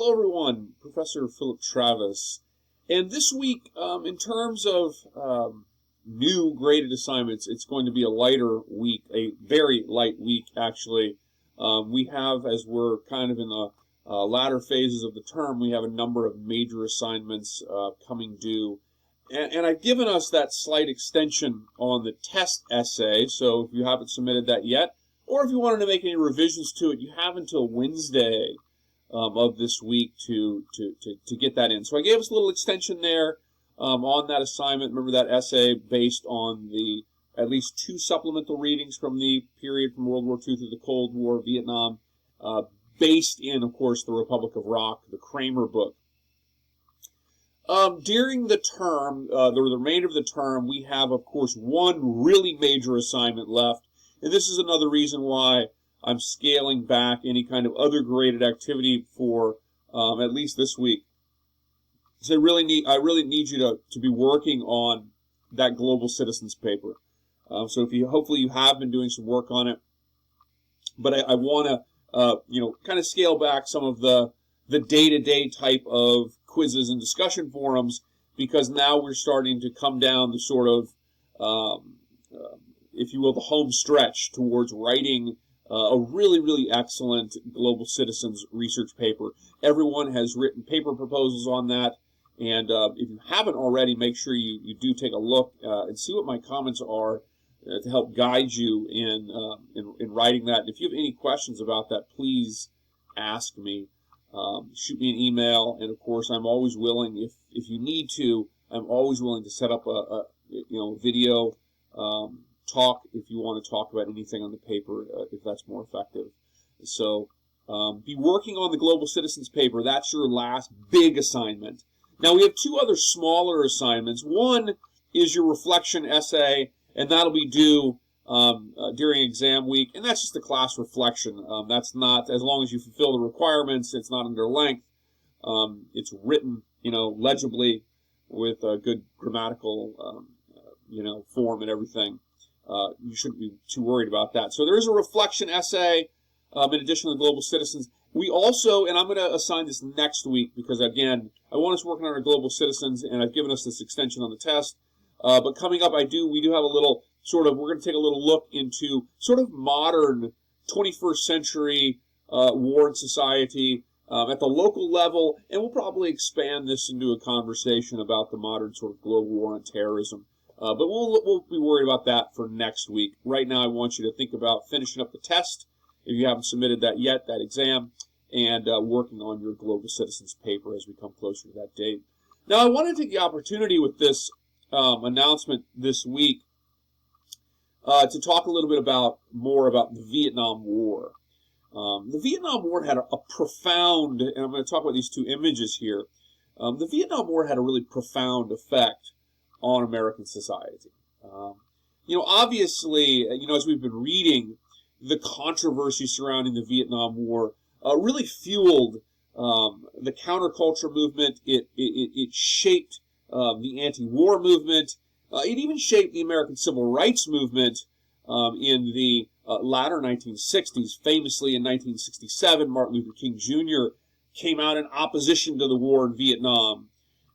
Hello everyone, Professor Philip Travis. And this week, in terms of new graded assignments, it's going to be a lighter week, a very light week actually. We have, as we're kind of in the latter phases of the term, we have a number of major assignments coming due. And I've given us that slight extension on the test essay, so if you haven't submitted that yet, or if you wanted to make any revisions to it, you have until Wednesday of this week to get that in. So I gave us a little extension there on that assignment. Remember that essay based on the at least 2 supplemental readings from the period from World War II through the Cold War, Vietnam, based in, of course, the Republic of Rock, the Kramer book. During the term, the remainder of the term, we have, of course, one really major assignment left. And this is another reason why I'm scaling back any kind of other graded activity for at least this week. So I really need you to be working on that Global Citizens paper. So if hopefully you have been doing some work on it, but I want to kind of scale back some of the day-to-day type of quizzes and discussion forums, because now we're starting to come down the sort of if you will, the home stretch towards writing a really excellent Global Citizens research paper. Everyone has written paper proposals on that, and if you haven't already, make sure you do take a look and see what my comments are to help guide you in writing that. And if you have any questions about that, please ask me. Shoot me an email, and of course, I'm always willing, if you need to, I'm always willing to set up a video talk if you want to talk about anything on the paper, if that's more effective. So be working on the Global Citizens paper. That's your last big assignment. Now we have 2 other smaller assignments. One is your reflection essay, and that'll be due during exam week, and that's just a class reflection. That's not, as long as you fulfill the requirements, it's not under length. It's written, legibly with a good grammatical, form and everything. You shouldn't be too worried about that. So there is a reflection essay in addition to the Global Citizens. We also, and I'm going to assign this next week because, again, I want us working on our Global Citizens, and I've given us this extension on the test. But coming up, we do have a little we're going to take a little look into sort of modern 21st century war and society at the local level, and we'll probably expand this into a conversation about the modern sort of global war on terrorism. But we'll be worried about that for next week. Right now, I want you to think about finishing up the test, if you haven't submitted that yet, that exam, and working on your Global Citizens paper as we come closer to that date. Now, I want to take the opportunity with this announcement this week to talk a little bit more about the Vietnam War. The Vietnam War had a profound, and I'm going to talk about these 2 images here. The Vietnam War had a really profound effect on American society. Obviously, as we've been reading, the controversy surrounding the Vietnam War really fueled the counterculture movement. It shaped the anti-war movement. It even shaped the American Civil Rights movement in the latter 1960s. Famously, in 1967, Martin Luther King Jr. came out in opposition to the war in Vietnam.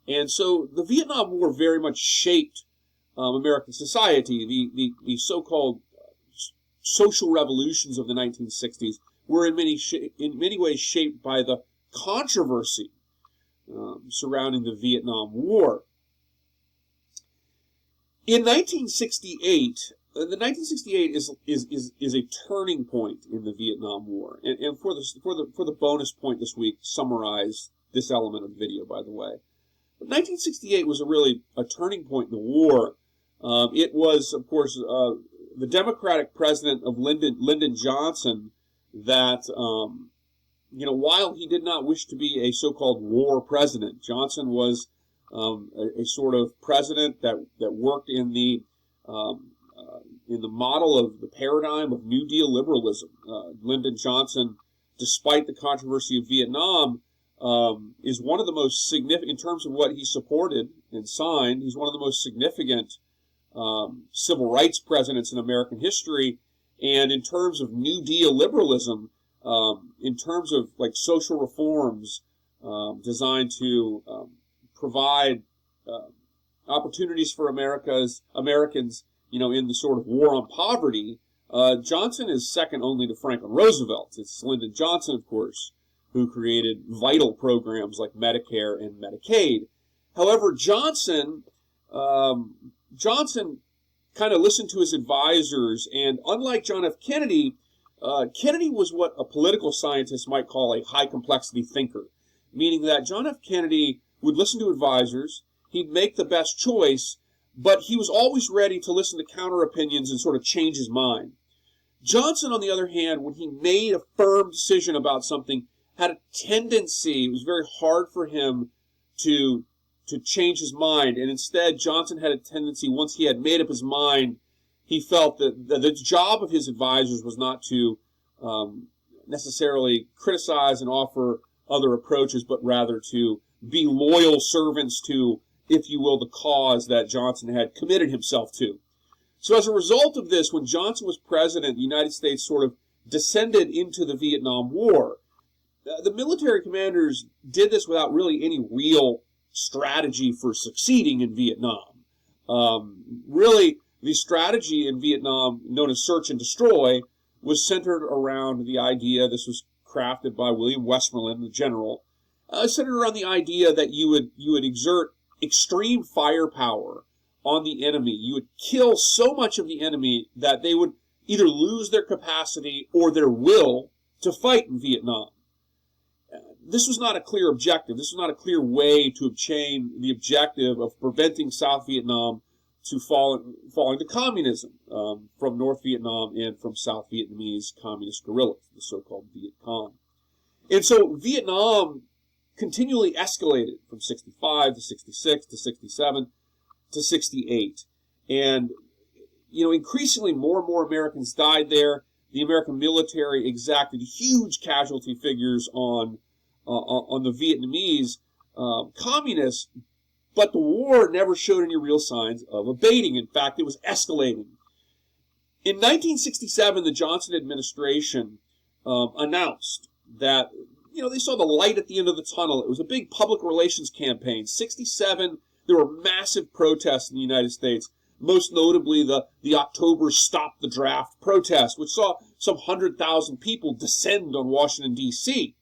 And so the Vietnam War very much shaped American society. The so-called social revolutions of the 1960s were in many ways shaped by the controversy surrounding the Vietnam War. In 1968, the 1968 is a turning point in the Vietnam War. And for the bonus point this week, summarize this element of the video, by the way. But 1968 was a turning point in the war. It was, of course, the Democratic president of Lyndon Johnson that, while he did not wish to be a so-called war president, Johnson was a sort of president that worked in the model of the paradigm of New Deal liberalism. Lyndon Johnson, despite the controversy of Vietnam, is one of the most significant, in terms of what he supported and signed, he's one of the most significant civil rights presidents in American history. And in terms of New Deal liberalism, in terms of like social reforms, designed to provide opportunities for Americans, in the sort of war on poverty. Johnson is second only to Franklin Roosevelt. It's Lyndon Johnson, of course, who created vital programs like Medicare and Medicaid. However, Johnson kind of listened to his advisors, and unlike John F. Kennedy, Kennedy was what a political scientist might call a high-complexity thinker, meaning that John F. Kennedy would listen to advisors, he'd make the best choice, but he was always ready to listen to counter-opinions and sort of change his mind. Johnson, on the other hand, when he made a firm decision about something, had a tendency, it was very hard for him to change his mind, and instead Johnson had a tendency, once he had made up his mind, he felt that the job of his advisors was not to necessarily criticize and offer other approaches, but rather to be loyal servants to, if you will, the cause that Johnson had committed himself to. So as a result of this, when Johnson was president, the United States sort of descended into the Vietnam War. The military commanders did this without really any real strategy for succeeding in Vietnam. Really, the strategy in Vietnam, known as search and destroy, was centered around the idea, this was crafted by William Westmoreland, the general, centered around the idea that you would exert extreme firepower on the enemy. You would kill so much of the enemy that they would either lose their capacity or their will to fight in Vietnam. This was not a clear objective. This was not a clear way to obtain the objective of preventing South Vietnam to falling to communism from North Vietnam and from South Vietnamese communist guerrillas, the so-called Viet Cong. And so Vietnam continually escalated from 65 to 66 to 67 to 68. And, increasingly more and more Americans died there. The American military exacted huge casualty figures on the Vietnamese communists, but the war never showed any real signs of abating. In fact, it was escalating. In 1967, the Johnson administration announced that, they saw the light at the end of the tunnel. It was a big public relations campaign. 67, there were massive protests in the United States, most notably the October Stop the Draft protest, which saw some 100,000 people descend on Washington, D.C.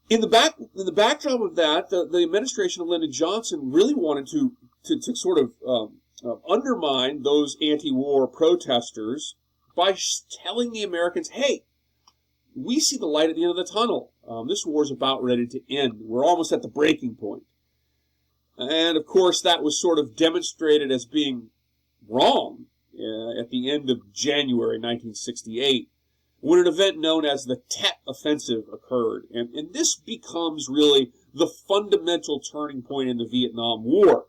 In the backdrop of that, the administration of Lyndon Johnson really wanted to sort of undermine those anti-war protesters by telling the Americans, hey, we see the light at the end of the tunnel. This war is about ready to end. We're almost at the breaking point. And, of course, that was sort of demonstrated as being wrong at the end of January 1968. When an event known as the Tet Offensive occurred. And this becomes really the fundamental turning point in the Vietnam War.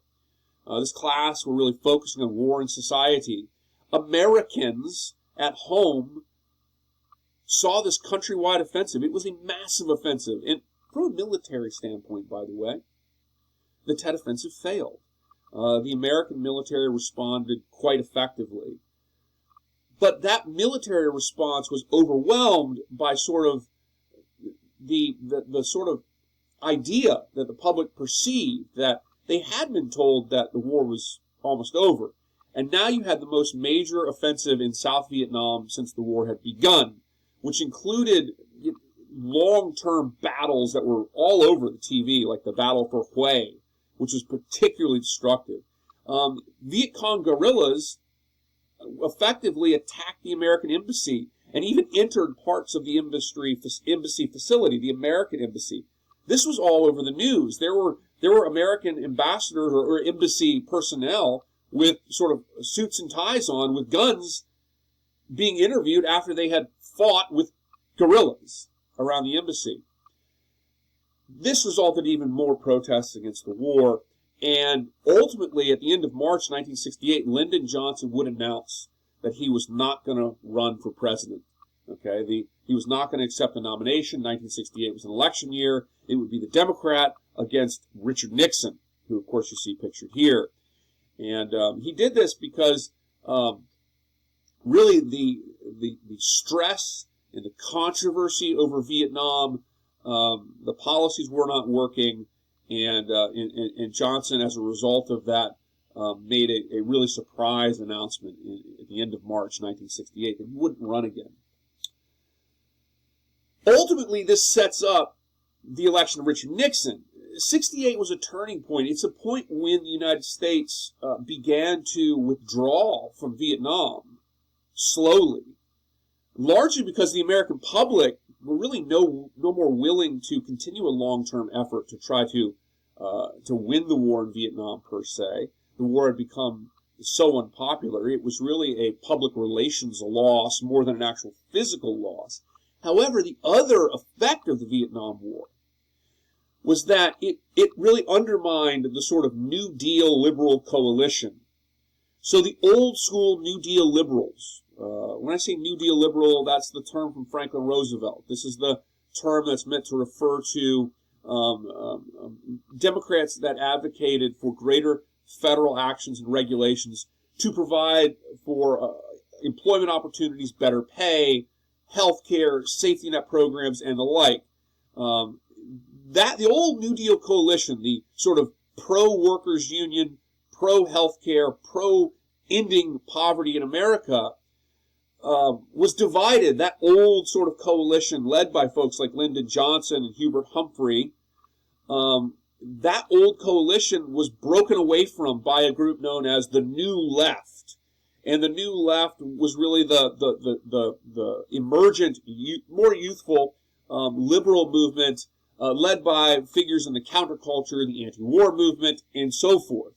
This class were really focusing on war and society. Americans at home saw this countrywide offensive. It was a massive offensive. And from a military standpoint, by the way, the Tet Offensive failed. The American military responded quite effectively. But that military response was overwhelmed by sort of the sort of idea that the public perceived that they had been told that the war was almost over. And now you had the most major offensive in South Vietnam since the war had begun, which included long-term battles that were all over the TV, like the Battle for Hue, which was particularly destructive. Viet Cong guerrillas effectively attacked the American embassy and even entered parts of the embassy facility, the American embassy. This was all over the news. There were American ambassadors or embassy personnel with sort of suits and ties on with guns being interviewed after they had fought with guerrillas around the embassy. This resulted in even more protests against the war, and ultimately, at the end of March 1968, Lyndon Johnson would announce that he was not going to run for president. Okay, he was not going to accept the nomination. 1968 was an election year. It would be the Democrat against Richard Nixon, who, of course, you see pictured here. And he did this because really the stress and the controversy over Vietnam The policies were not working, and Johnson, as a result of that, made a really surprise announcement at the end of March 1968 that he wouldn't run again. Ultimately, this sets up the election of Richard Nixon. 68 was a turning point. It's a point when the United States began to withdraw from Vietnam slowly, largely because the American public were really no more willing to continue a long-term effort to try to win the war in Vietnam per se. The war had become so unpopular. It was really a public relations loss more than an actual physical loss. However, the other effect of the Vietnam War was that it really undermined the sort of New Deal liberal coalition. So the old school New Deal liberals, when I say New Deal liberal, that's the term from Franklin Roosevelt. This is the term that's meant to refer to Democrats that advocated for greater federal actions and regulations to provide for employment opportunities, better pay, health care, safety net programs, and the like. The old New Deal coalition, the sort of pro-workers union, pro-health care, pro-ending poverty in America, was divided. That old sort of coalition led by folks like Lyndon Johnson and Hubert Humphrey, that old coalition was broken away from by a group known as the New Left. And the New Left was really the emergent, more youthful liberal movement led by figures in the counterculture, the anti-war movement, and so forth.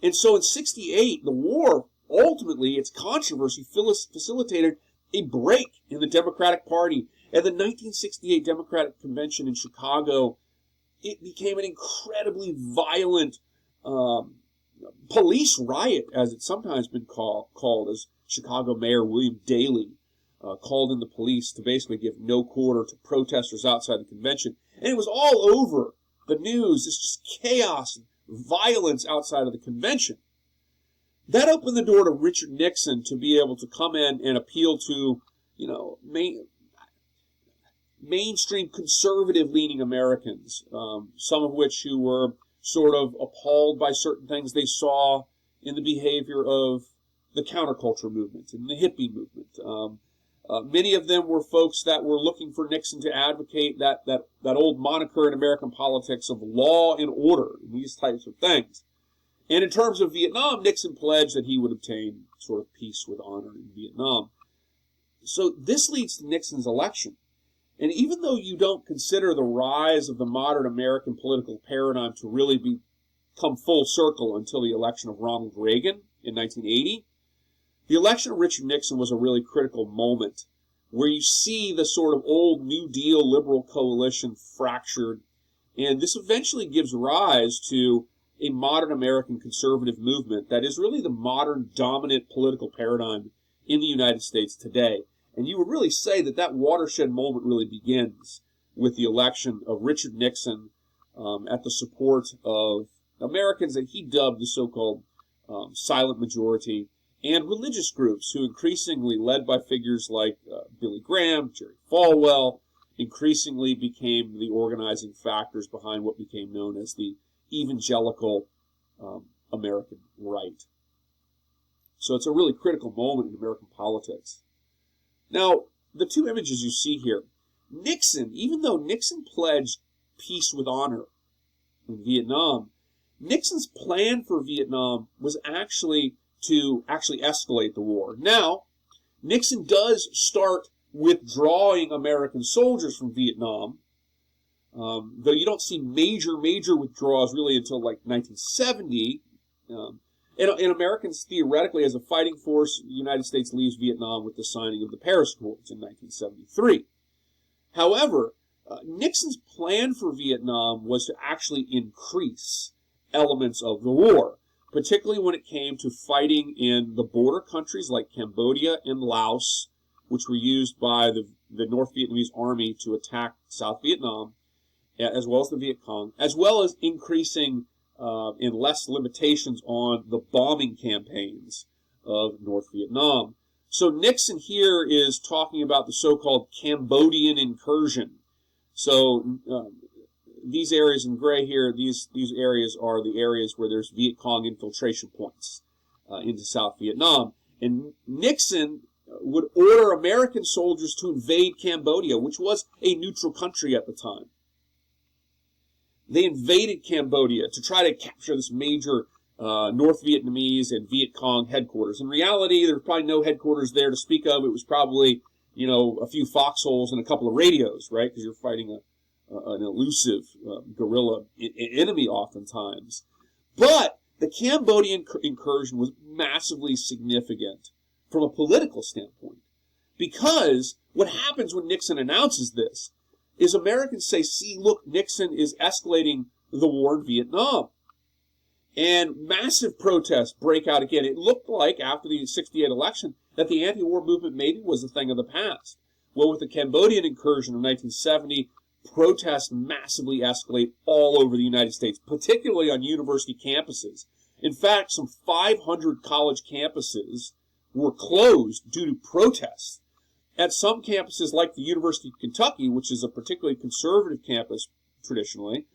And so in 68, the war, ultimately, its controversy facilitated a break in the Democratic Party. At the 1968 Democratic Convention in Chicago, it became an incredibly violent police riot, as it's sometimes been called, as Chicago Mayor William Daley called in the police to basically give no quarter to protesters outside the convention. And it was all over the news. It's just chaos and violence outside of the convention. That opened the door to Richard Nixon to be able to come in and appeal to, mainstream conservative-leaning Americans, some of which who were sort of appalled by certain things they saw in the behavior of the counterculture movement and the hippie movement. Many of them were folks that were looking for Nixon to advocate that old moniker in American politics of law and order and these types of things. And in terms of Vietnam, Nixon pledged that he would obtain sort of peace with honor in Vietnam. So this leads to Nixon's election. And even though you don't consider the rise of the modern American political paradigm to really come full circle until the election of Ronald Reagan in 1980, the election of Richard Nixon was a really critical moment where you see the sort of old New Deal liberal coalition fractured, and this eventually gives rise to a modern American conservative movement that is really the modern dominant political paradigm in the United States today. And you would really say that watershed moment really begins with the election of Richard Nixon at the support of Americans that he dubbed the so-called silent majority, and religious groups who increasingly, led by figures like Billy Graham, Jerry Falwell, increasingly became the organizing factors behind what became known as the evangelical American right. So it's a really critical moment in American politics. Now, the two images you see here, Nixon, even though Nixon pledged peace with honor in Vietnam, Nixon's plan for Vietnam was actually to escalate the war. Now, Nixon does start withdrawing American soldiers from Vietnam, though you don't see major withdrawals really until like 1970. And Americans, theoretically, as a fighting force, the United States leaves Vietnam with the signing of the Paris Accords in 1973. However, Nixon's plan for Vietnam was to actually increase elements of the war, particularly when it came to fighting in the border countries like Cambodia and Laos, which were used by the North Vietnamese army to attack South Vietnam, as well as the Viet Cong, as well as increasing in less limitations on the bombing campaigns of North Vietnam. So Nixon here is talking about the so-called Cambodian incursion. So these areas in gray here, these areas are the areas where there's Viet Cong infiltration points into South Vietnam. And Nixon would order American soldiers to invade Cambodia, which was a neutral country at the time. They invaded Cambodia to try to capture this major North Vietnamese and Viet Cong headquarters. In reality, there was probably no headquarters there to speak of. It was probably, a few foxholes and a couple of radios, right? Because you're fighting an elusive guerrilla enemy oftentimes. But the Cambodian incursion was massively significant from a political standpoint. Because what happens when Nixon announces this is Americans say, see, look, Nixon is escalating the war in Vietnam. And massive protests break out again. It looked like, after the 1968 election, that the anti-war movement maybe was a thing of the past. Well, with the Cambodian incursion of 1970, protests massively escalate all over the United States, particularly on university campuses. In fact, some 500 college campuses were closed due to protests. At some campuses, like the University of Kentucky, which is a particularly conservative campus traditionally,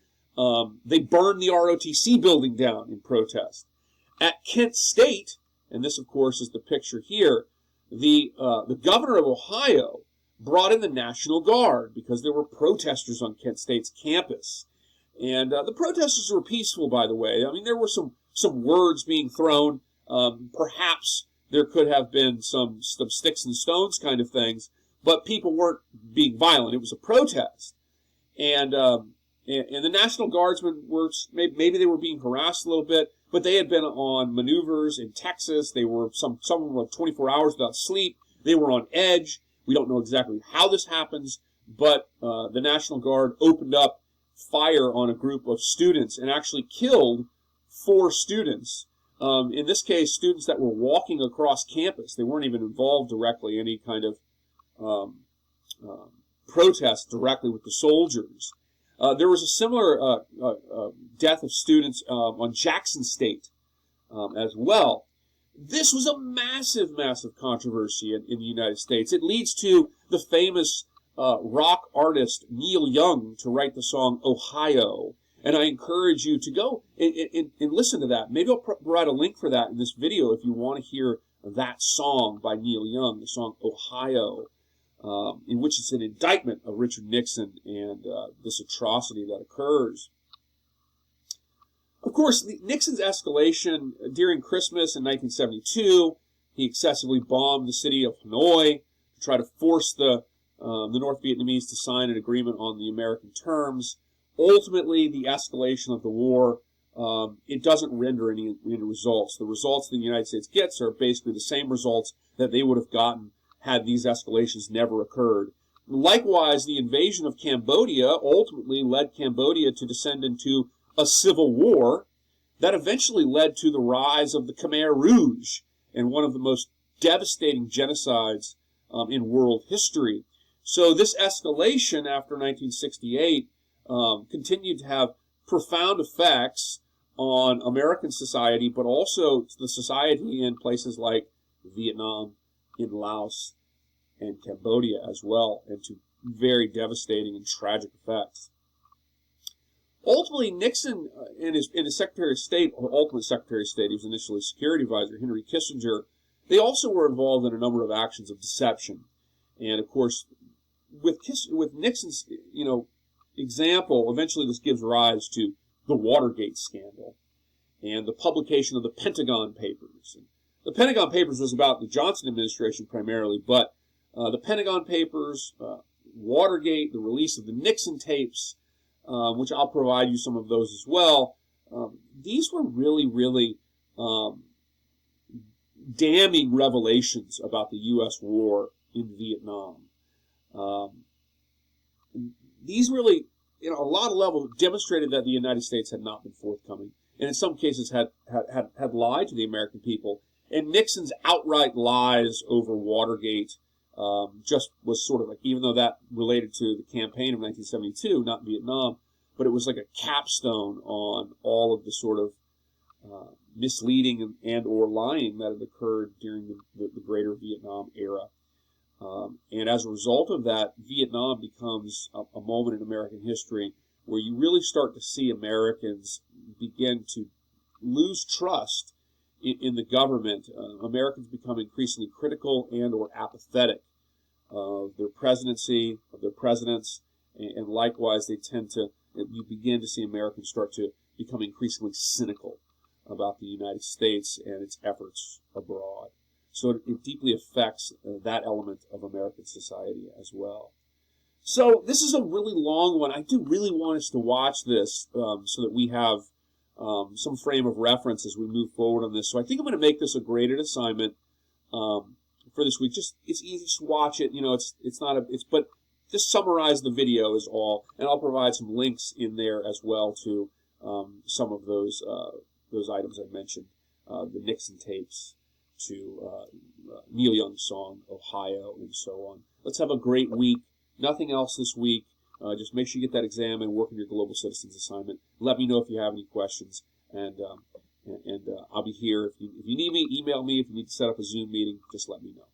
they burned the ROTC building down in protest. At Kent State, and this, of course, is the picture here, the governor of Ohio brought in the National Guard because there were protesters on Kent State's campus. And the protesters were peaceful, by the way. I mean, there were some words being thrown. Perhaps there could have been some sticks and stones kind of things, but people weren't being violent. It was a protest. And the National Guardsmen were, maybe they were being harassed a little bit, but they had been on maneuvers in Texas. They were, some of them were 24 hours without sleep. They were on edge. We don't know exactly how this happens, but the National Guard opened up fire on a group of students and actually killed 4 students. In this case, students that were walking across campus. They weren't even involved directly in any kind of protest directly with the soldiers. There was a similar death of students on Jackson State as well. This was a massive, massive controversy in the United States. It leads to the famous rock artist Neil Young to write the song Ohio. And I encourage you to go and listen to that. Maybe I'll provide a link for that in this video if you want to hear that song by Neil Young, the song Ohio, in which it's an indictment of Richard Nixon and this atrocity that occurs. Of course, Nixon's escalation during Christmas in 1972, he excessively bombed the city of Hanoi to try to force the North Vietnamese to sign an agreement on the American terms. Ultimately, the escalation of the war, it doesn't render any results. The results that the United States gets are basically the same results that they would have gotten had these escalations never occurred. Likewise, the invasion of Cambodia ultimately led Cambodia to descend into a civil war that eventually led to the rise of the Khmer Rouge and one of the most devastating genocides in world history. So this escalation after 1968 continued to have profound effects on American society, but also the society in places like Vietnam, in Laos, and Cambodia as well, and to very devastating and tragic effects. Ultimately, Nixon and his Secretary of State, or ultimate Secretary of State, he was initially Security Advisor, Henry Kissinger, they also were involved in a number of actions of deception. And of course, with Nixon's, example, eventually this gives rise to the Watergate scandal and the publication of the Pentagon Papers. And the Pentagon Papers was about the Johnson administration primarily, but the Pentagon Papers, Watergate, the release of the Nixon tapes, which I'll provide you some of those as well. These were really, really damning revelations about the U.S. war in Vietnam. These really, a lot of levels, demonstrated that the United States had not been forthcoming, and in some cases had lied to the American people. And Nixon's outright lies over Watergate just was sort of like, even though that related to the campaign of 1972, not Vietnam, but it was like a capstone on all of the sort of misleading and or lying that had occurred during the greater Vietnam era. And as a result of that, Vietnam becomes a moment in American history where you really start to see Americans begin to lose trust in the government. Americans become increasingly critical and or apathetic of their presidency, of their presidents, and likewise you begin to see Americans start to become increasingly cynical about the United States and its efforts abroad. So it deeply affects that element of American society as well. So this is a really long one. I do really want us to watch this so that we have some frame of reference as we move forward on this. So I think I'm going to make this a graded assignment for this week. It's easy to watch it. But just summarize the video is all, and I'll provide some links in there as well to some of those items I mentioned, the Nixon tapes, to Neil Young's song Ohio, and so on. Let's have a great week. Nothing else this week. Just make sure you get that exam and work on your Global Citizens assignment. Let me know if you have any questions, and I'll be here. If you need me, email me. If you need to set up a Zoom meeting, just let me know.